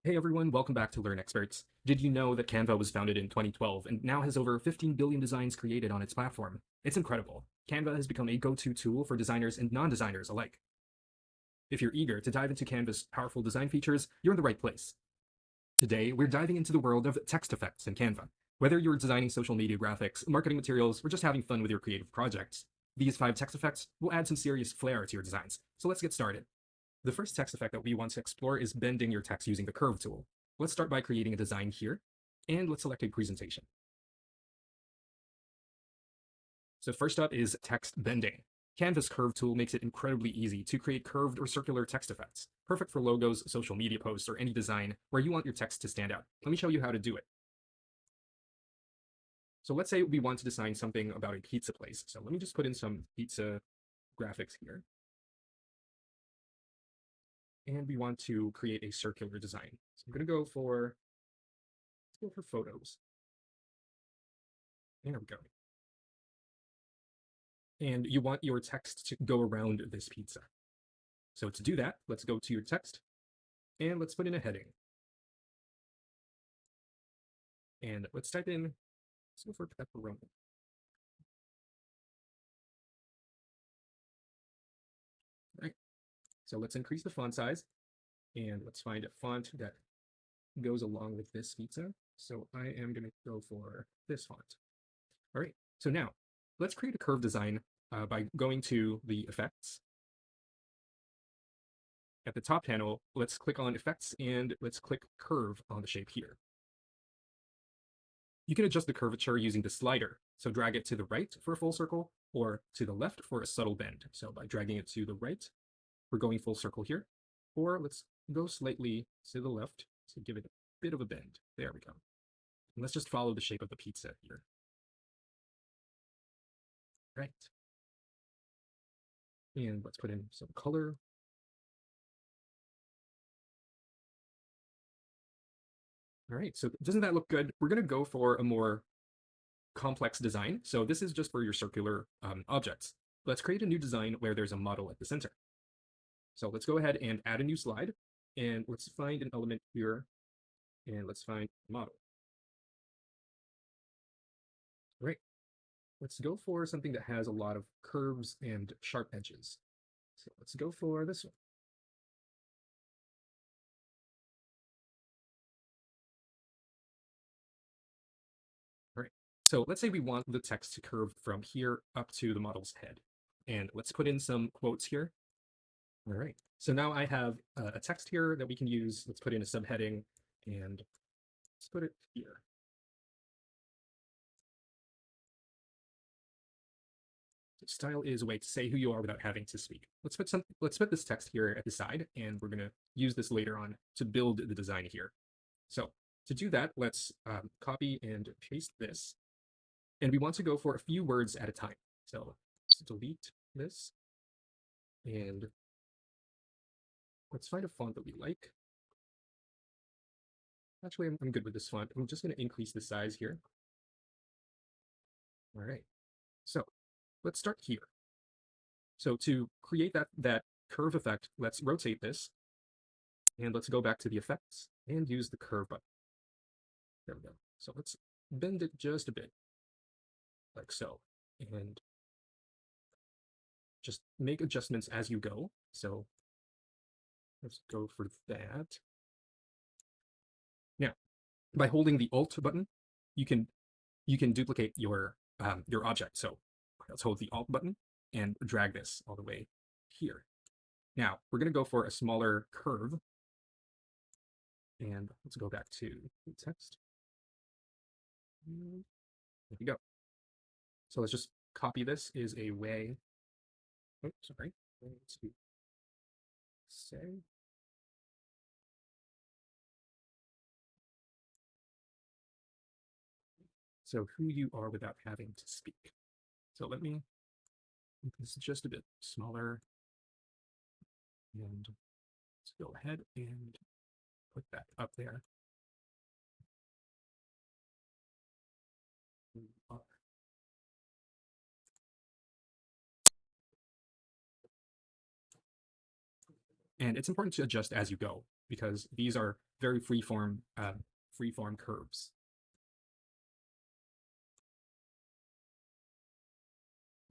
Hey everyone, welcome back to LearnXpert. Did you know that Canva was founded in 2012 and now has over 15 billion designs created on its platform? It's incredible. Canva has become a go-to tool for designers and non-designers alike. If you're eager to dive into Canva's powerful design features, you're in the right place. Today, we're diving into the world of text effects in Canva. Whether you're designing social media graphics, marketing materials, or just having fun with your creative projects, these 5 text effects will add some serious flair to your designs. So let's get started. The first text effect that we want to explore is bending your text using the curve tool. Let's start by creating a design here, and let's select a presentation. So first up is text bending. Canva's curve tool makes it incredibly easy to create curved or circular text effects, perfect for logos, social media posts, or any design where you want your text to stand out. Let me show you how to do it. So let's say we want to design something about a pizza place. So let me just put in some pizza graphics here. And we want to create a circular design. So I'm going to go for photos. There we go. And you want your text to go around this pizza. So to do that, let's go to your text and let's put in a heading. And let's type in, let's go for pepperoni. All right. So let's increase the font size and let's find a font that goes along with this pizza. So I am going to go for this font. All right. So now let's create a curve design by going to the effects. At the top panel, let's click on effects and let's click curve on the shape here. You can adjust the curvature using the slider. So drag it to the right for a full circle or to the left for a subtle bend. So by dragging it to the right, we're going full circle here. Or let's go slightly to the left to give it a bit of a bend. There we go. And let's just follow the shape of the pizza here. Right. And let's put in some color. All right, so doesn't that look good? We're going to go for a more complex design. So this is just for your circular objects. Let's create a new design where there's a model at the center. So let's go ahead and add a new slide and let's find an element here and let's find a model. Great. Let's go for something that has a lot of curves and sharp edges. So let's go for this one. All right. So let's say we want the text to curve from here up to the model's head. And let's put in some quotes here. All right. So now I have a text here that we can use. Let's put in a subheading and let's put it here. Style is a way to say who you are without having to speak. Let's put this text here at the side, and we're going to use this later on to build the design here. So to do that, let's copy and paste this. And we want to go for a few words at a time. So let's delete this. And let's find a font that we like. Actually, I'm good with this font. I'm just going to increase the size here. All right. So let's start here. So to create that curve effect, let's rotate this. And let's go back to the effects and use the curve button. There we go. So let's bend it just a bit, like so. And just make adjustments as you go. So let's go for that. Now, by holding the Alt button, you can duplicate your object. So let's hold the Alt button and drag this all the way here. Now we're going to go for a smaller curve. And let's go back to the text. There we go. So let's just copy this is a way. Oh, sorry. To say. So who you are without having to speak. So let me make this just a bit smaller. And let's go ahead and put that up there. And it's important to adjust as you go because these are very freeform curves.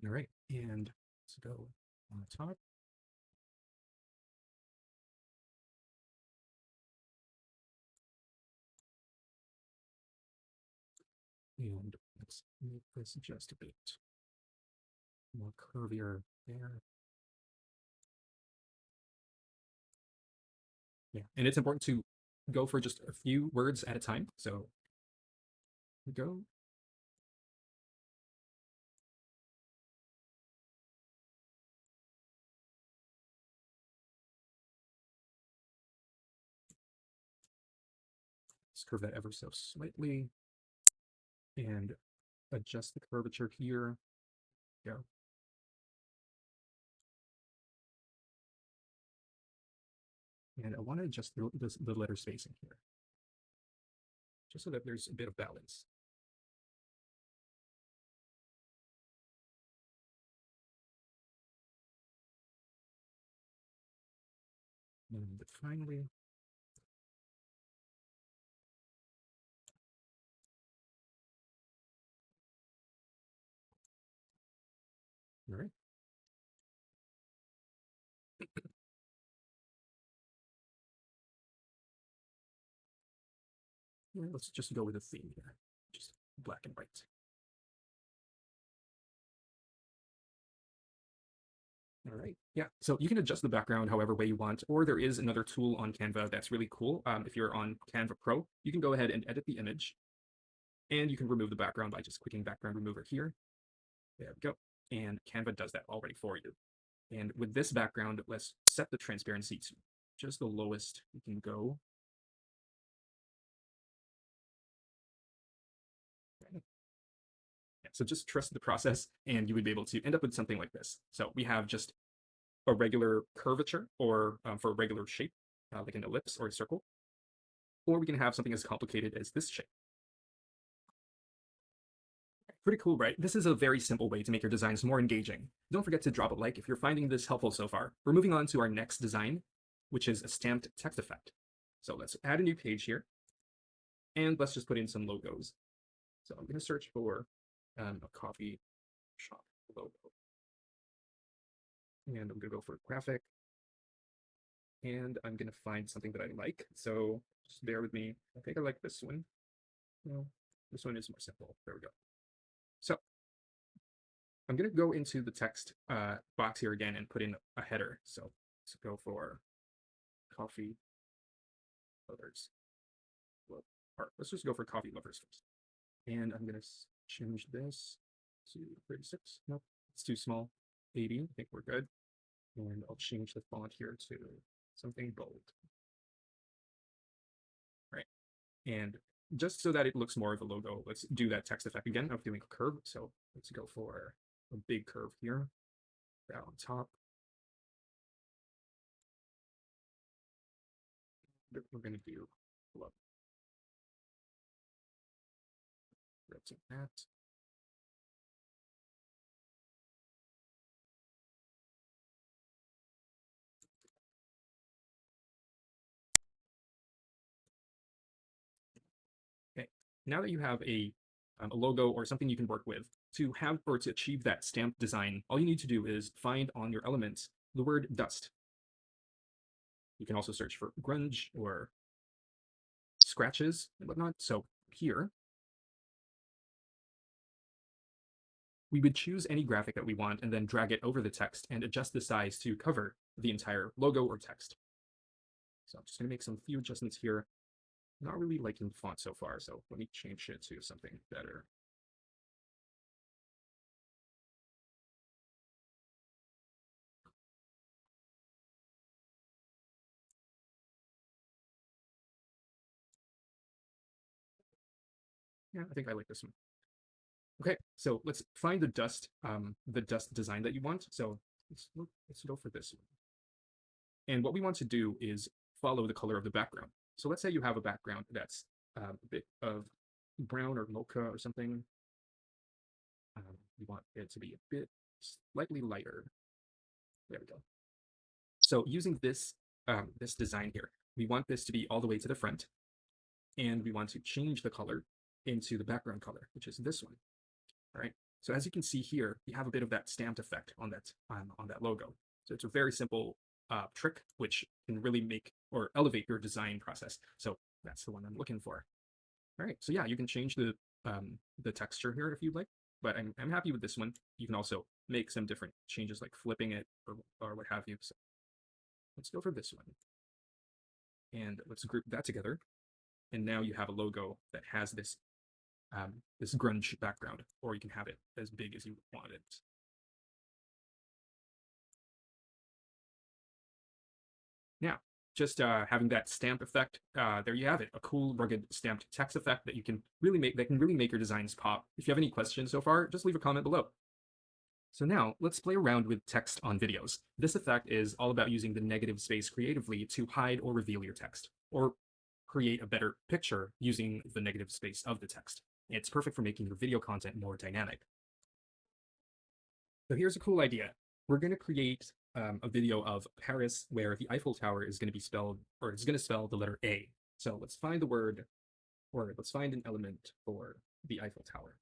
All right, and let's go on the top. And let's make this just a bit more curvier there. Yeah, and it's important to go for just a few words at a time. So go. Let's curve that ever so slightly and adjust the curvature here. Go. And I want to adjust the letter spacing here, just so that there's a bit of balance. And finally, all right. Yeah, let's just go with a theme here, just black and white. All right. Yeah. So you can adjust the background however way you want, or there is another tool on Canva that's really cool. If you're on Canva Pro, you can go ahead and edit the image, and you can remove the background by just clicking background remover here. There we go. And Canva does that already for you. And with this background, let's set the transparency to just the lowest we can go. Yeah, so just trust the process, and you would be able to end up with something like this. So we have just a regular curvature, or for a regular shape, like an ellipse or a circle, or we can have something as complicated as this shape. Pretty cool, right? This is a very simple way to make your designs more engaging. Don't forget to drop a like if you're finding this helpful so far. We're moving on to our next design, which is a stamped text effect. So let's add a new page here, and let's just put in some logos. So I'm going to search for a coffee shop logo, and I'm going to go for graphic, and I'm going to find something that I like. So just bear with me. I think I like this one. No, this one is more simple. There we go. So I'm going to go into the text box here again and put in a header. So let's go for coffee lovers. Well, or let's just go for coffee lovers first. And I'm going to change this to 36. Nope, it's too small. 80. I think we're good. And I'll change the font here to something bold. Right. And just so that it looks more of a logo, let's do that text effect again of doing a curve. So let's go for a big curve here, down on top. We're going to do look. Rotate that. Okay, now that you have a logo or something you can work with, to have or to achieve that stamped design, all you need to do is find on your elements the word dust. You can also search for grunge or scratches and whatnot. So here, we would choose any graphic that we want and then drag it over the text and adjust the size to cover the entire logo or text. So I'm just going to make some few adjustments here. Not really liking the font so far, so let me change it to something better. Yeah, I think I like this one. Okay, so let's find the dust design that you want. So let's go for this one. And what we want to do is follow the color of the background. So let's say you have a background that's a bit of brown or mocha or something. We want it to be a bit slightly lighter. There we go. So using this this design here, we want this to be all the way to the front, and we want to change the color into the background color, which is this one. All right. So as you can see here, you have a bit of that stamped effect on that logo. So it's a very simple trick, which can really make or elevate your design process. So that's the one I'm looking for. All right. So yeah, you can change the texture here if you'd like, but I'm happy with this one. You can also make some different changes like flipping it or what have you. So let's go for this one. And let's group that together. And now you have a logo that has this this grunge background, or you can have it as big as you want it. Now, just having that stamp effect, there you have it, a cool, rugged stamped text effect that can really make your designs pop. If you have any questions so far, just leave a comment below. So now let's play around with text on videos. This effect is all about using the negative space creatively to hide or reveal your text, or create a better picture using the negative space of the text. It's perfect for making your video content more dynamic. So here's a cool idea. We're going to create a video of Paris where the Eiffel Tower is going to be spelled, or it's going to spell the letter A. So let's find the word, or let's find an element for the Eiffel Tower.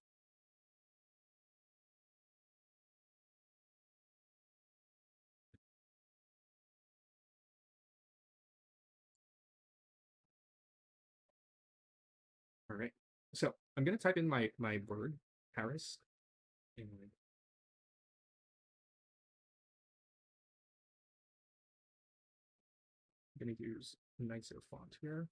All right. So I'm going to type in my word, Paris, and I'm going to use a nicer font here.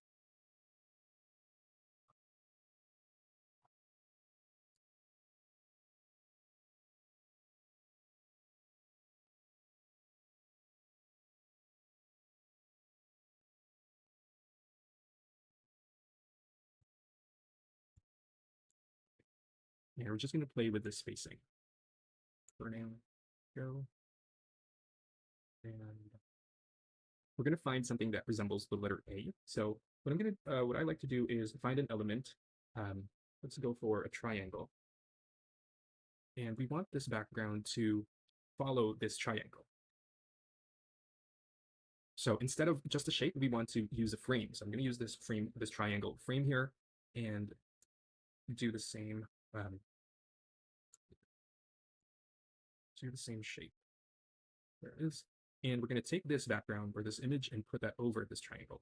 And we're just going to play with the spacing. For now, go. And we're going to find something that resembles the letter A. So what I like to do is find an element. Let's go for a triangle. And we want this background to follow this triangle. So instead of just a shape, we want to use a frame. So I'm going to use this triangle frame here, and do the same shape. There it is. And we're going to take this background or this image and put that over this triangle.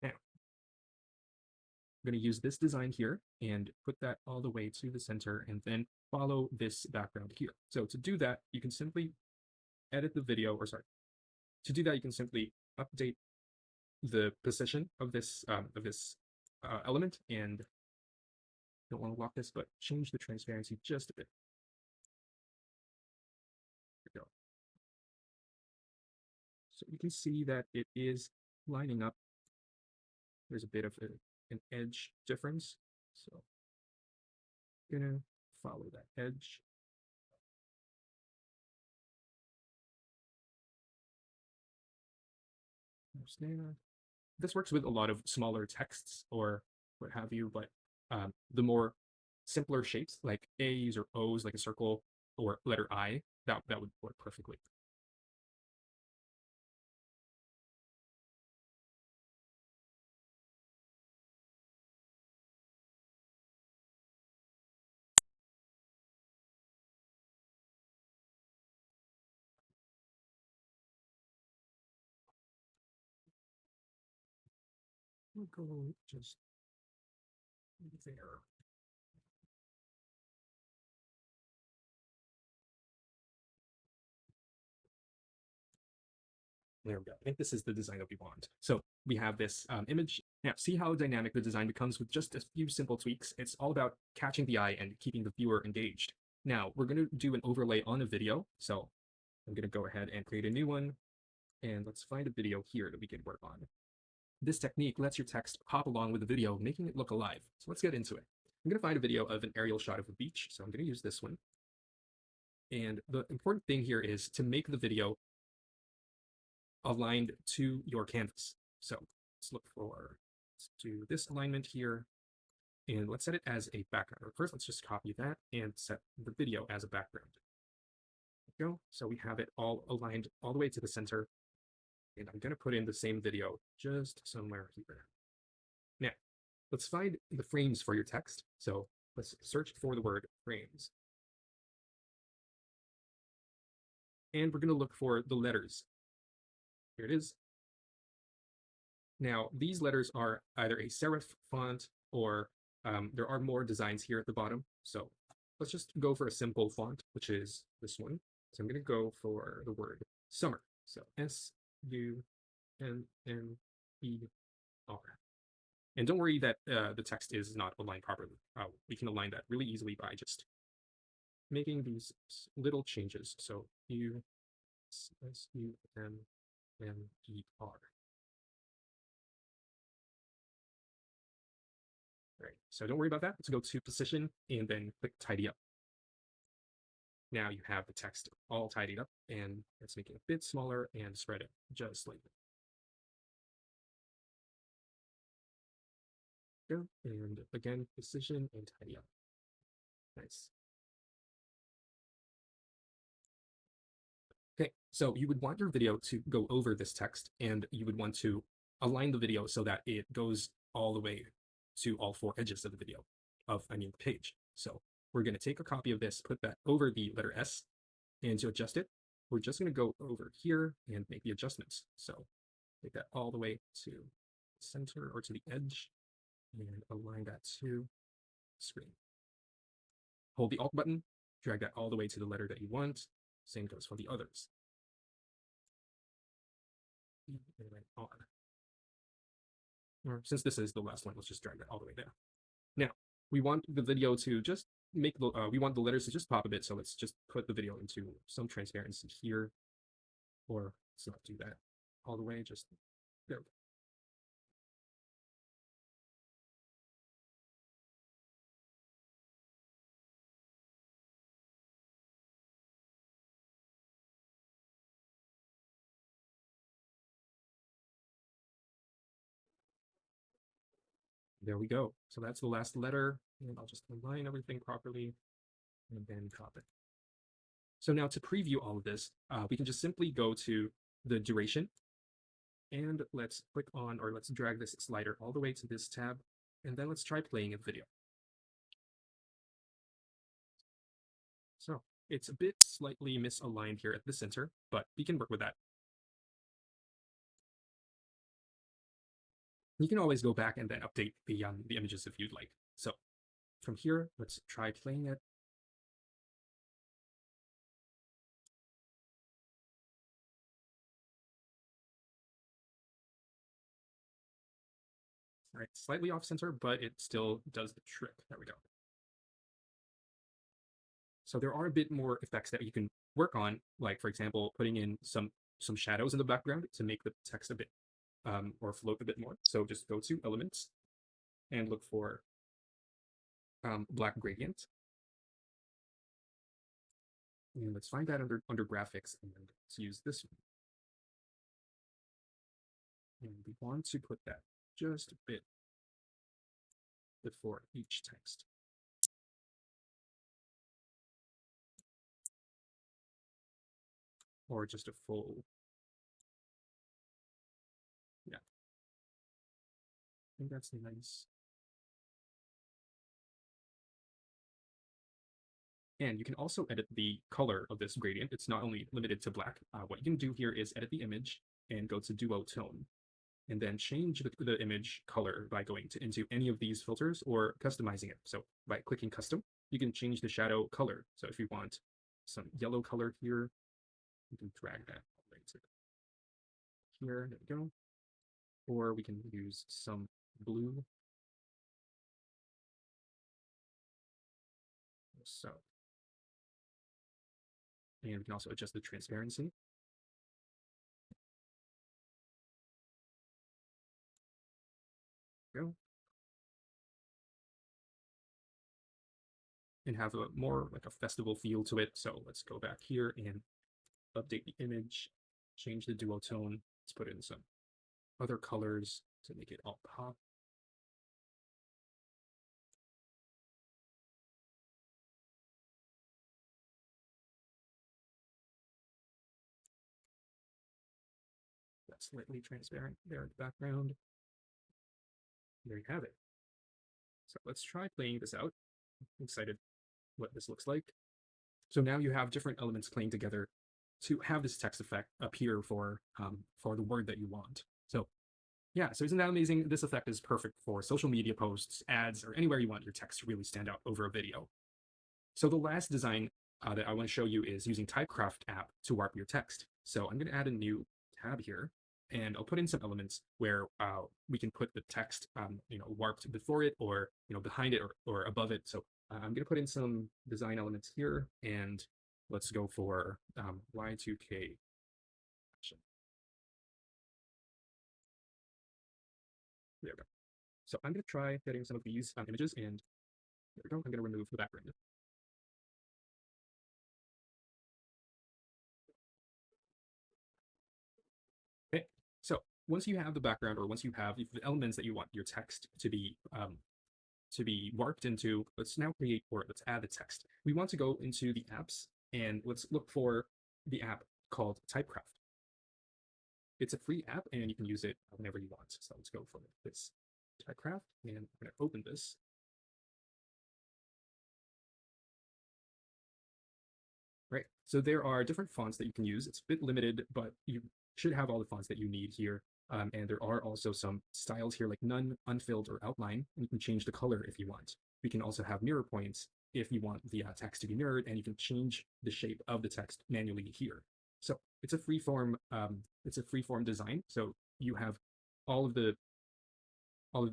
Now, I'm going to use this design here and put that all the way to the center and then follow this background here. So to do that, you can simply edit the video, or sorry, to do that, you can simply update the position of this element, and don't want to lock this, but change the transparency just a bit. There we go. So you can see that it is lining up. There's a bit of an edge difference. So I'm gonna follow that edge. This works with a lot of smaller texts or what have you, but the more simpler shapes like A's or O's, like a circle or letter I, that would work perfectly. We'll go just there. There we go. I think this is the design that we want. So we have this image. Now, see how dynamic the design becomes with just a few simple tweaks. It's all about catching the eye and keeping the viewer engaged. Now, we're going to do an overlay on a video. So I'm going to go ahead and create a new one. And let's find a video here that we can work on. This technique lets your text pop along with the video, making it look alive. So let's get into it. I'm going to find a video of an aerial shot of a beach. So I'm going to use this one. And the important thing here is to make the video aligned to your canvas. So let's do this alignment here, and let's set it as a background. First, let's just copy that and set the video as a background. There we go. So we have it all aligned all the way to the center. And I'm going to put in the same video just somewhere here. Now, let's find the frames for your text. So let's search for the word frames. And we're going to look for the letters. Here it is. Now, these letters are either a serif font or there are more designs here at the bottom. So let's just go for a simple font, which is this one. So I'm going to go for the word summer. So SUMMER. And don't worry that the text is not aligned properly. We can align that really easily by just making these little changes. So SUMMER. All right, so don't worry about that. Let's go to position and then click tidy up. Now you have the text all tidied up, and let's make it a bit smaller and spread it just slightly. Go, and again, position and tidy up. Nice. Okay, so you would want your video to go over this text, and you would want to align the video so that it goes all the way to all four edges of the video, the page. So we're going to take a copy of this, put that over the letter S, and to adjust it, we're just going to go over here and make the adjustments. So take that all the way to center or to the edge and align that to screen. Hold the Alt button, drag that all the way to the letter that you want. Same goes for the others. And then on. Or since this is the last one, let's just drag that all the way there. Now, we want the video to just make the, we want the letters to just pop a bit. So let's just put the video into some transparency here, or let's not do that all the way, just there. There we go. So that's the last letter, and I'll just align everything properly and then copy it. So now to preview all of this, we can just simply go to the duration, and let's click on, or let's drag this slider all the way to this tab, and then let's try playing a video. So it's a bit slightly misaligned here at the center, but we can work with that. You can always go back and then update the images if you'd like. So from here, let's try playing it. All right, slightly off center, but it still does the trick. There we go. So there are a bit more effects that you can work on, like for example, putting in some shadows in the background to make the text a bit or float a bit more. So just go to Elements and look for black gradient. And let's find that under Graphics, and let's use this one. And we want to put that just a bit before each text. Or just a full, yeah. I think that's nice. And you can also edit the color of this gradient. It's not only limited to black. What you can do here is edit the image and go to duotone, and then change the image color by going into any of these filters or customizing it. So by clicking custom, you can change the shadow color. So if you want some yellow color here, you can drag that right to here. There we go. Or we can use some blue. So, and we can also adjust the transparency. Go. And have a more like a festival feel to it. So let's go back here and update the image, change the duotone. Let's put in some other colors to make it all pop. slightly transparent there in the background. There you have it. So let's try playing this out. I'm excited what this looks like. So now you have different elements playing together to have this text effect appear for the word that you want. So yeah, so isn't that amazing? This effect is perfect for social media posts, ads, or anywhere you want your text to really stand out over a video. So the last design that I want to show you is using Typecraft app to warp your text. So I'm going to add a new tab here, and I'll put in some elements where we can put the text, warped before it, or behind it, or above it. So I'm going to put in some design elements here, and let's go for Y2K action. There we go. So I'm going to try getting some of these images, and there we go. I'm going to remove the background. Okay, so once you have the background, or once you have the elements that you want your text to be warped into, let's now create, or let's add the text. We want to go into the apps, and let's look for the app called Typecraft. It's a free app, and you can use it whenever you want. So let's go for this Typecraft, and I'm going to open this. Right, so there are different fonts that you can use. It's a bit limited, but you should have all the fonts that you need here. And there are also some styles here like none, unfilled, or outline, and you can change the color if you want. We can also have mirror points if you want the text to be mirrored, and you can change the shape of the text manually here. So it's a freeform design. So you have all of the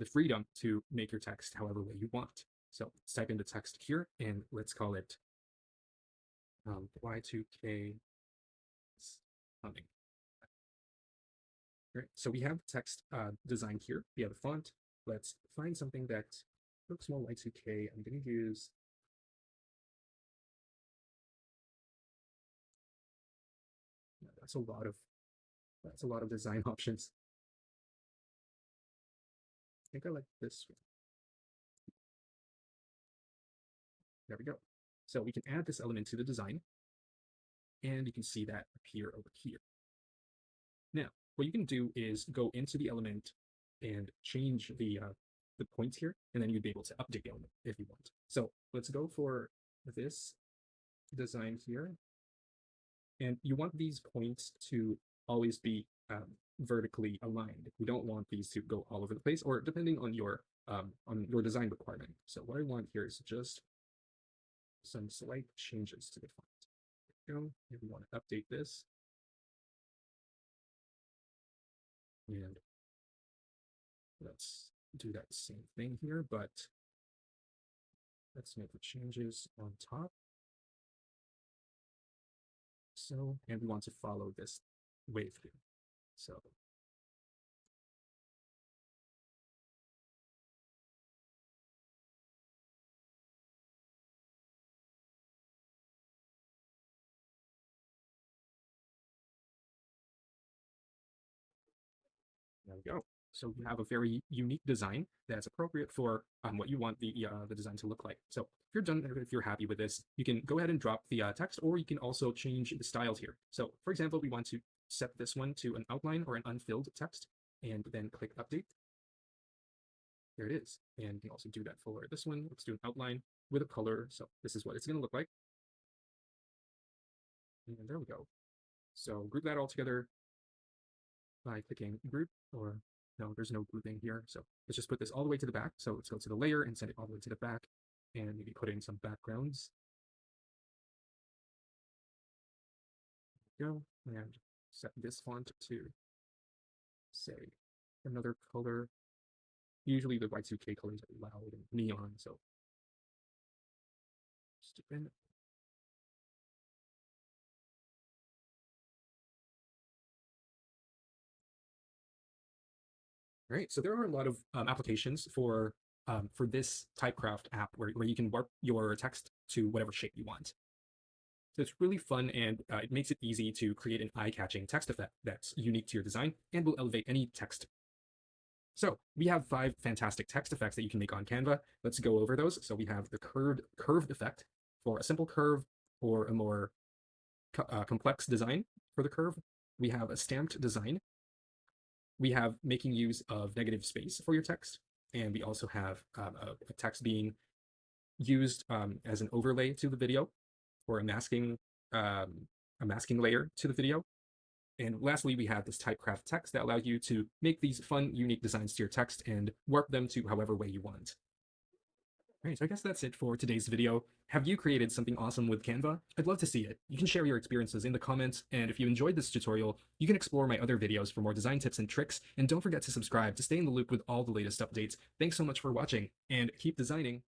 freedom to make your text however way you want. So let's type in the text here, and let's call it Y2K humming. Right, so we have text design here. We have a font. Let's find something that looks more Y2K. I'm going to use that's a lot of design options. I think I like this one. There we go. So we can add this element to the design, and you can see that appear over here. Now, what you can do is go into the element and change the points here, and then you'd be able to update the element if you want. So let's go for this design here, and you want these points to always be vertically aligned. We don't want these to go all over the place, or depending on your design requirement. So what I want here is just some slight changes to the font. There we go. If we want to update this, and let's do that same thing here, but let's make the changes on top. So, and we want to follow this wave here. So there we go. So you have a very unique design that's appropriate for what you want the design to look like. So if you're done, if you're happy with this, you can go ahead and drop the text, or you can also change the styles here. So for example, we want to set this one to an outline or an unfilled text, and then click update. There it is. And you can also do that for this one. Let's do an outline with a color. So this is what it's going to look like. And there we go. So group that all together by clicking group, or no, there's no grouping here. So let's just put this all the way to the back. So let's go to the layer and send it all the way to the back, and maybe put in some backgrounds. Go and set this font to say another color. Usually the Y2K colors are loud and neon, so stick in. All right, so there are a lot of applications for this Typecraft app where you can warp your text to whatever shape you want. So it's really fun, and it makes it easy to create an eye-catching text effect that's unique to your design and will elevate any text. So we have 5 fantastic text effects that you can make on Canva. Let's go over those. So we have the curved effect for a simple curve or a more complex design for the curve. We have a stamped design We have making use of negative space for your text, and we also have a text being used as an overlay to the video, or a masking layer to the video. And lastly, we have this typecraft text that allows you to make these fun, unique designs to your text and warp them to however way you want. All right, so I guess that's it for today's video. Have you created something awesome with Canva? I'd love to see it. You can share your experiences in the comments, and if you enjoyed this tutorial, you can explore my other videos for more design tips and tricks, and don't forget to subscribe to stay in the loop with all the latest updates. Thanks so much for watching, and keep designing.